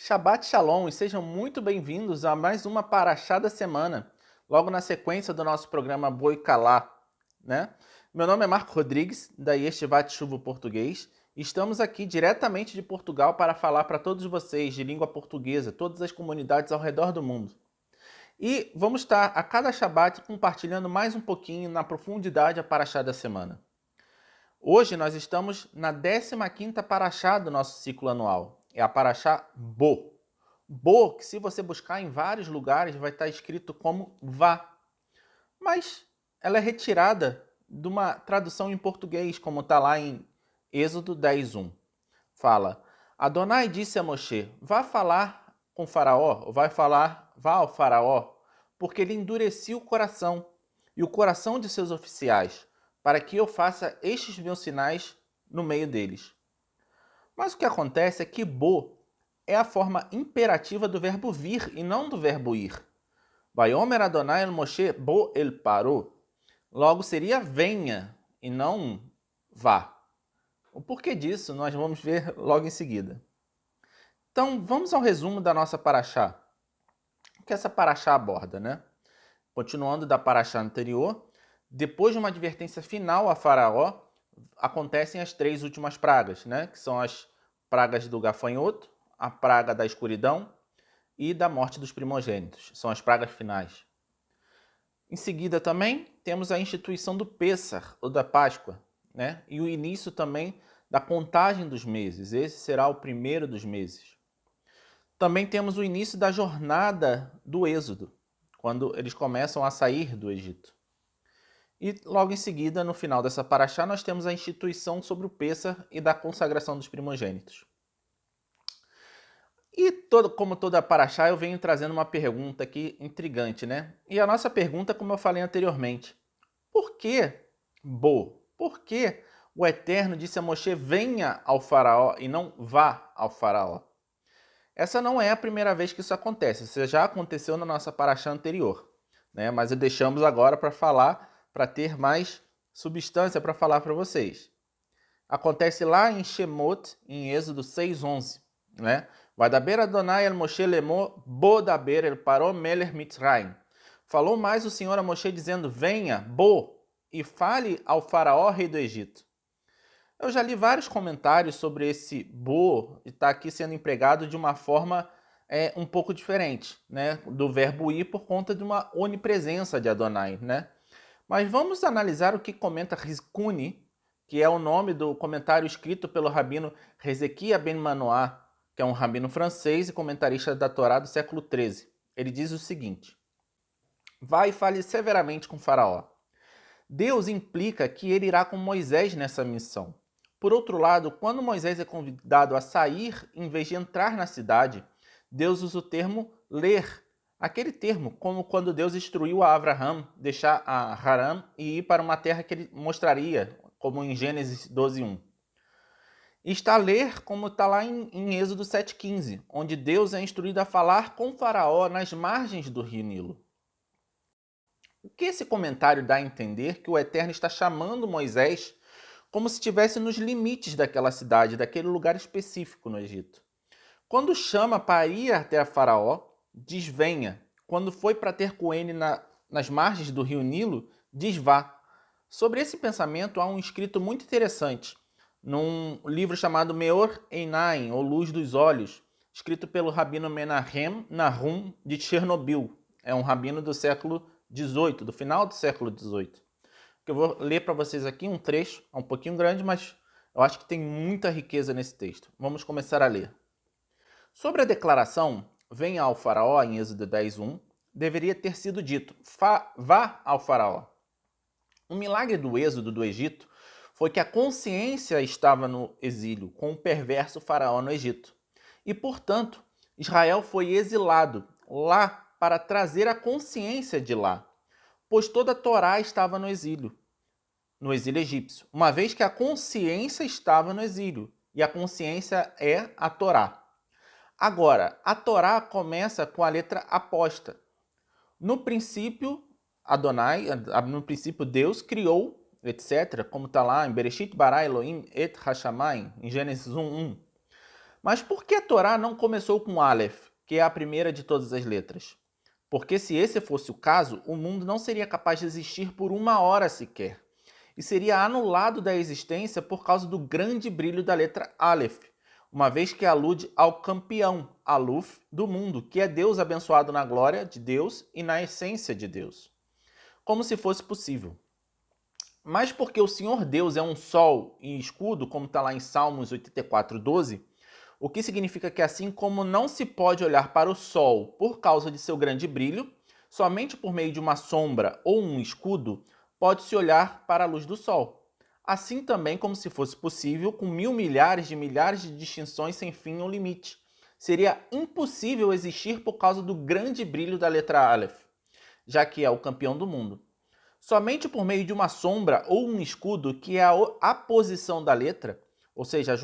Shabbat Shalom e sejam muito bem-vindos a mais uma Parashá da semana, logo na sequência do nosso programa Boi Calá, né? Meu nome é Marco Rodrigues, da Yeshivat Shuvo Português, e estamos aqui diretamente de Portugal para falar para todos vocês de língua portuguesa, todas as comunidades ao redor do mundo. E vamos estar a cada Shabbat compartilhando mais um pouquinho na profundidade a Parashá da semana. Hoje nós estamos na 15ª Parashá do nosso ciclo anual. É a Parashá Bo. Bo, que se você buscar em vários lugares, vai estar escrito como Vá. Mas ela é retirada de uma tradução em português, como está lá em Êxodo 10:1. Fala, Adonai disse a Moshe, vá falar com Faraó, ou vá ao Faraó, porque ele endureceu o coração e o coração de seus oficiais, para que eu faça estes meus sinais no meio deles. Mas o que acontece é que Bo é a forma imperativa do verbo vir e não do verbo ir. Vayomer Adonai el Moshe Bo el Paró. Logo seria venha e não vá. O porquê disso nós vamos ver logo em seguida. Então vamos ao resumo da nossa Parashá. O que essa Parashá aborda, né? Continuando da Parashá anterior, depois de uma advertência final a Faraó, acontecem as 3 últimas pragas, né? Que são as pragas do gafanhoto, a praga da escuridão e da morte dos primogênitos. São as pragas finais. Em seguida também temos a instituição do Pêssar, ou da Páscoa, né? E o início também da contagem dos meses. Esse será o primeiro dos meses. Também temos o início da jornada do Êxodo, quando eles começam a sair do Egito. E logo em seguida, no final dessa paraxá, nós temos a instituição sobre o Pêssar e da consagração dos primogênitos. E como toda paraxá, eu venho trazendo uma pergunta aqui intrigante, né? E a nossa pergunta, como eu falei anteriormente, por que Bo? Por que o Eterno disse a Moshe, venha ao faraó e não vá ao faraó? Essa não é a primeira vez que isso acontece, isso já aconteceu na nossa paraxá anterior, né? Mas deixamos agora para falar, para ter mais substância para falar para vocês. Acontece lá em Shemot, em Êxodo 6:11, né? Vadaber Adonai el Moshe lemor bo daber el paró melech Mitzrayim. Falou mais o Senhor a Moshe dizendo, venha, bo, e fale ao faraó, rei do Egito. Eu já li vários comentários sobre esse bo, e está aqui sendo empregado de uma forma um pouco diferente, né? Do verbo ir por conta de uma onipresença de Adonai, né? Mas vamos analisar o que comenta Rizkuni, que é o nome do comentário escrito pelo rabino Hezekiah ben Manoah, que é um rabino francês e comentarista da Torá do século XIII. Ele diz o seguinte, vai e fale severamente com Faraó. Deus implica que ele irá com Moisés nessa missão. Por outro lado, quando Moisés é convidado a sair em vez de entrar na cidade, Deus usa o termo ler, aquele termo, como quando Deus instruiu a Abraham deixar a Haram e ir para uma terra que ele mostraria, como em Gênesis 12:1. E está a ler como está lá em Êxodo 7:15, onde Deus é instruído a falar com Faraó nas margens do rio Nilo. O que esse comentário dá a entender que o Eterno está chamando Moisés como se estivesse nos limites daquela cidade, daquele lugar específico no Egito. Quando chama para ir até a Faraó, diz venha. Quando foi para ter com ele nas margens do rio Nilo, diz vá. Sobre esse pensamento há um escrito muito interessante, num livro chamado Meor Einaim, ou Luz dos Olhos, escrito pelo rabino Menahem Nahum de Chernobyl. É um rabino do século XVIII, do final do século XVIII. Eu vou ler para vocês aqui um trecho, é um pouquinho grande, mas eu acho que tem muita riqueza nesse texto. Vamos começar a ler. Sobre a declaração, venha ao faraó, em Êxodo 10:1, deveria ter sido dito, vá ao faraó. O milagre do êxodo do Egito foi que a consciência estava no exílio, com o perverso faraó no Egito. E, portanto, Israel foi exilado lá para trazer a consciência de lá, pois toda a Torá estava no exílio egípcio, uma vez que a consciência estava no exílio, e a consciência é a Torá. Agora, a Torá começa com a letra aposta. No princípio, Adonai, no princípio Deus criou, etc., como está lá em Bereshit bara Elohim et hashamayim, em Gênesis 1:1. Mas por que a Torá não começou com Aleph, que é a primeira de todas as letras? Porque se esse fosse o caso, o mundo não seria capaz de existir por uma hora sequer, e seria anulado da existência por causa do grande brilho da letra Aleph, uma vez que alude ao campeão, Aluf, do mundo, que é Deus abençoado na glória de Deus e na essência de Deus. Como se fosse possível. Mas porque o Senhor Deus é um sol e escudo, como está lá em Salmos 84:12, o que significa que assim como não se pode olhar para o sol por causa de seu grande brilho, somente por meio de uma sombra ou um escudo, pode-se olhar para a luz do sol. Assim também como se fosse possível com mil milhares de distinções sem fim ou limite. Seria impossível existir por causa do grande brilho da letra Aleph, já que é o campeão do mundo. Somente por meio de uma sombra ou um escudo, que é a posição da letra, ou seja, a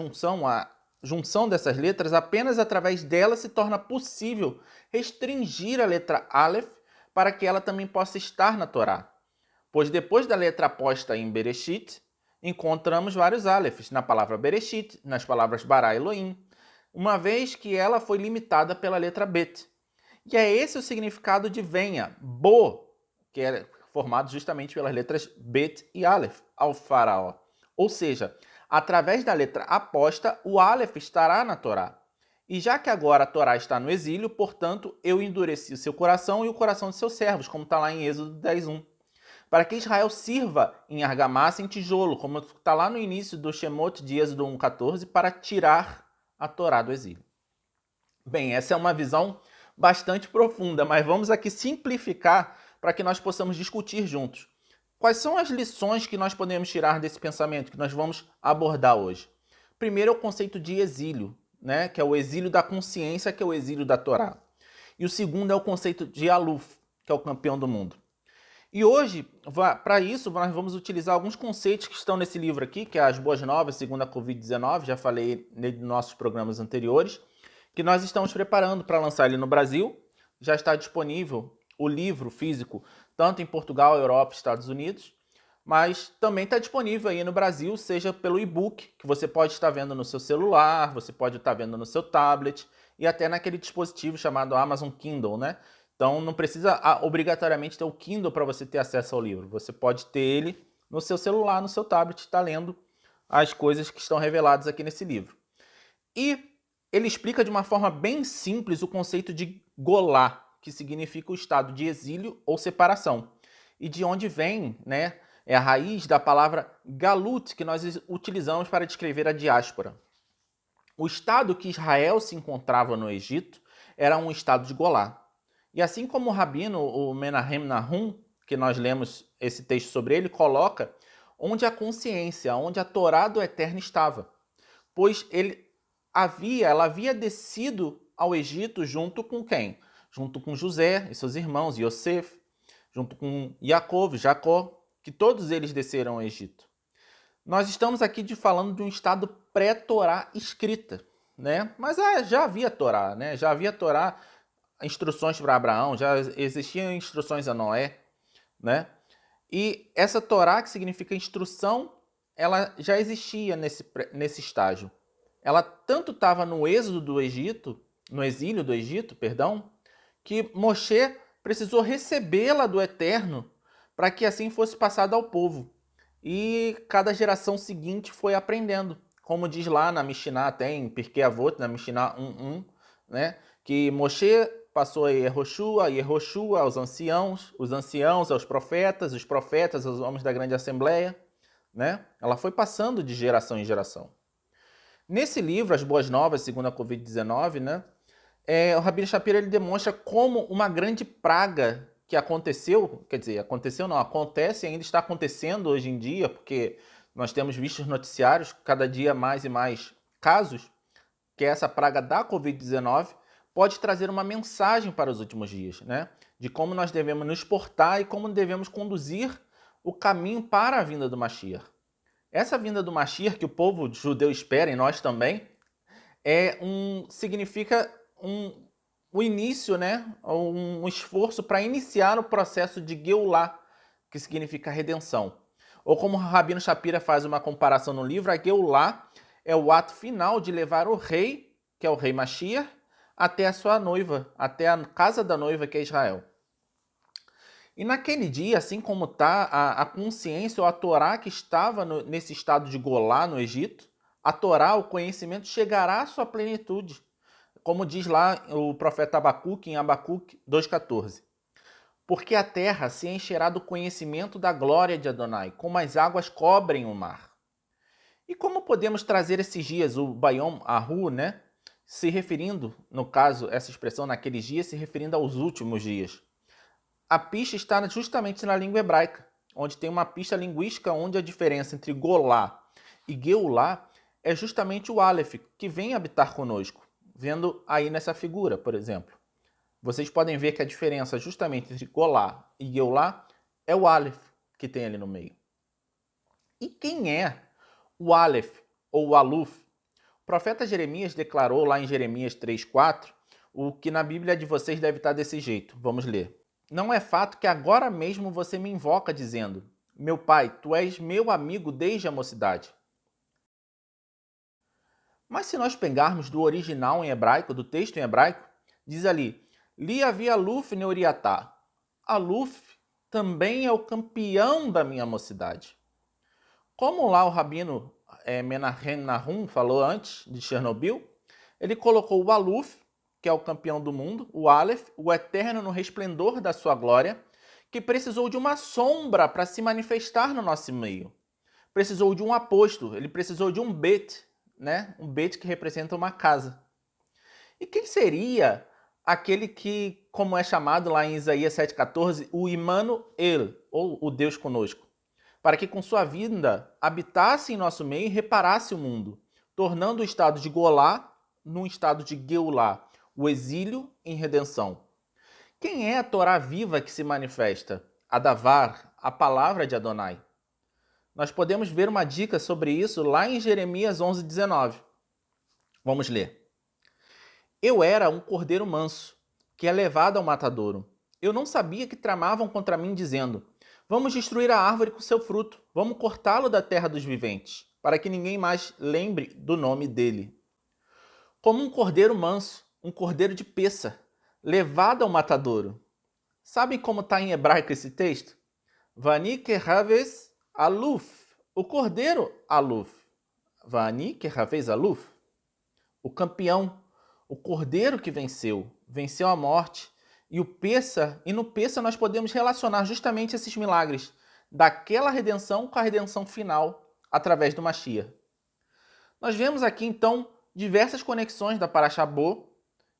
junção dessas letras, apenas através dela se torna possível restringir a letra Aleph para que ela também possa estar na Torá. Pois depois da letra posta em Bereshit, encontramos vários Alephs na palavra Bereshit, nas palavras Bara Elohim, uma vez que ela foi limitada pela letra Bet. E é esse o significado de venha, Bo, que é formado justamente pelas letras Bet e Aleph, ao faraó. Ou seja, através da letra aposta, o Aleph estará na Torá. E já que agora a Torá está no exílio, portanto, eu endureci o seu coração e o coração de seus servos, como está lá em Êxodo 10:1. Para que Israel sirva em argamassa e em tijolo, como está lá no início do Shemot de Êxodo 1:14, para tirar a Torá do exílio. Bem, essa é uma visão bastante profunda, mas vamos aqui simplificar para que nós possamos discutir juntos. Quais são as lições que nós podemos tirar desse pensamento que nós vamos abordar hoje? Primeiro é o conceito de exílio, né, que é o exílio da consciência, que é o exílio da Torá. E o segundo é o conceito de Aluf, que é o campeão do mundo. E hoje, para isso, nós vamos utilizar alguns conceitos que estão nesse livro aqui, que é As Boas Novas segundo a Covid-19, já falei nos nossos programas anteriores, que nós estamos preparando para lançar ele no Brasil. Já está disponível o livro físico, tanto em Portugal, Europa e Estados Unidos, mas também está disponível aí no Brasil, seja pelo e-book, que você pode estar vendo no seu celular, você pode estar vendo no seu tablet, e até naquele dispositivo chamado Amazon Kindle, né? Então não precisa obrigatoriamente ter o Kindle para você ter acesso ao livro. Você pode ter ele no seu celular, no seu tablet, está lendo as coisas que estão reveladas aqui nesse livro. E ele explica de uma forma bem simples o conceito de Golá, que significa o estado de exílio ou separação. E de onde vem, né, é a raiz da palavra Galut, que nós utilizamos para descrever a diáspora. O estado que Israel se encontrava no Egito era um estado de Golá. E assim como o rabino, o Menahem Nahum, que nós lemos esse texto sobre ele, coloca onde a consciência, onde a Torá do Eterno estava. Pois ela havia descido ao Egito junto com quem? Junto com José e seus irmãos, Yosef, junto com Jacó, que todos eles desceram ao Egito. Nós estamos aqui falando de um estado pré-Torá escrita, né? Mas já havia Torá, né? Já havia Torá, instruções para Abraão, já existiam instruções a Noé, né? E essa Torá, que significa instrução, ela já existia nesse estágio. Ela tanto estava no êxodo do Egito, no exílio do Egito, perdão, que Moshe precisou recebê-la do Eterno para que assim fosse passada ao povo. E cada geração seguinte foi aprendendo. Como diz lá na Mishnah, tem Pirkei Avot, na Mishnah 1:1, né? Que Moshe passou a Yehoshua aos anciãos, os anciãos aos profetas, os profetas aos homens da grande assembleia, né? Ela foi passando de geração em geração. Nesse livro, As Boas Novas segundo a Covid-19, né? O Rabino Shapiro ele demonstra como uma grande praga que aconteceu, quer dizer, aconteceu não, acontece e ainda está acontecendo hoje em dia, porque nós temos visto os noticiários, cada dia mais e mais casos, que é essa praga da Covid-19, pode trazer uma mensagem para os últimos dias, né? De como nós devemos nos portar e como devemos conduzir o caminho para a vinda do Mashiach. Essa vinda do Mashiach, que o povo judeu espera, e nós também, significa o início, né? Um esforço para iniciar o processo de Geulah, que significa redenção. Ou como o Rabino Shapira faz uma comparação no livro, a Geulah é o ato final de levar o rei que é o rei Mashiach, até a sua noiva, até a casa da noiva, que é Israel. E naquele dia, assim como está a consciência ou a Torá que estava nesse estado de Golá, no Egito, a Torá, o conhecimento, chegará à sua plenitude. Como diz lá o profeta Abacuque, em Abacuque 2,14. Porque a terra se encherá do conhecimento da glória de Adonai, como as águas cobrem o mar. E como podemos trazer esses dias, o Bayom Ahu, né? Se referindo, no caso, essa expressão naqueles dias, se referindo aos últimos dias. A pista está justamente na língua hebraica, onde tem uma pista linguística onde a diferença entre Golá e Geulá é justamente o Aleph, que vem habitar conosco, vendo aí nessa figura, por exemplo. Vocês podem ver que a diferença justamente entre Golá e Geulá é o Aleph que tem ali no meio. E quem é o Aleph ou o Aluf? O profeta Jeremias declarou lá em Jeremias 3,4 o que na Bíblia de vocês deve estar desse jeito. Vamos ler. Não é fato que agora mesmo você me invoca dizendo: meu pai, tu és meu amigo desde a mocidade. Mas se nós pegarmos do original em hebraico, do texto em hebraico, diz ali: Li havia Aluf Neuriatá. Aluf também é o campeão da minha mocidade. Como lá o rabino Menahem Nahum falou antes de Chernobyl, ele colocou o Aluf, que é o campeão do mundo, o Aleph, o eterno no resplendor da sua glória, que precisou de uma sombra para se manifestar no nosso meio. Precisou de um aposto, ele precisou de um bet, né? Um bet que representa uma casa. E quem seria aquele que, como é chamado lá em Isaías 7,14, o Immanuel, ou o Deus conosco? Para que com sua vinda habitasse em nosso meio e reparasse o mundo, tornando o estado de Golá num estado de Geulá, o exílio em redenção. Quem é a Torá viva que se manifesta? A Davar, a palavra de Adonai. Nós podemos ver uma dica sobre isso lá em Jeremias 11,19. Vamos ler. Eu era um cordeiro manso, que é levado ao matadouro. Eu não sabia que tramavam contra mim, dizendo: vamos destruir a árvore com seu fruto, vamos cortá-lo da terra dos viventes, para que ninguém mais lembre do nome dele. Como um cordeiro manso, um cordeiro de peça, levado ao matadouro. Sabem como está em hebraico esse texto? Vani kehaves aluf, o cordeiro aluf. Vani kehaves aluf, o campeão, o cordeiro que venceu a morte. E no Pessa nós podemos relacionar justamente esses milagres daquela redenção com a redenção final através do Mashiach. Nós vemos aqui então diversas conexões da Parashá Bo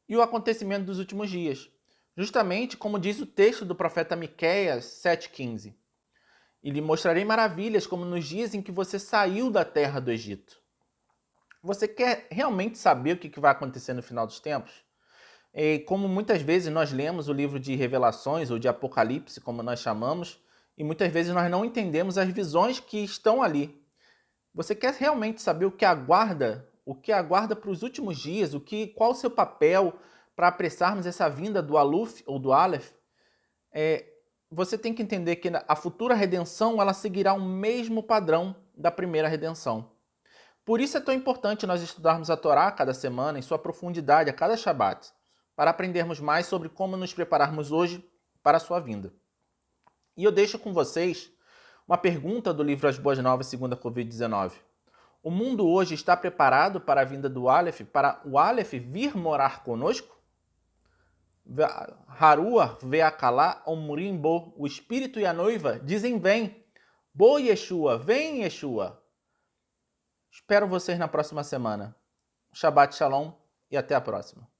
e o acontecimento dos últimos dias, justamente como diz o texto do profeta Miqueias 7,15. E lhe mostrarei maravilhas como nos dias em que você saiu da terra do Egito. Você quer realmente saber o que vai acontecer no final dos tempos? E como muitas vezes nós lemos o livro de Revelações ou de Apocalipse, como nós chamamos, e muitas vezes nós não entendemos as visões que estão ali. Você quer realmente saber o que aguarda para os últimos dias, qual o seu papel para apressarmos essa vinda do Aluf ou do Aleph? Você tem que entender que a futura redenção ela seguirá o mesmo padrão da primeira redenção. Por isso é tão importante nós estudarmos a Torá a cada semana, em sua profundidade, a cada Shabat, para aprendermos mais sobre como nos prepararmos hoje para a sua vinda. E eu deixo com vocês uma pergunta do livro As Boas Novas segundo a Covid-19. O mundo hoje está preparado para a vinda do Aleph, para o Aleph vir morar conosco? Harua veakalá omurimbo, o espírito e a noiva dizem vem. Bo Yeshua, vem Yeshua. Espero vocês na próxima semana. Shabbat Shalom e até a próxima.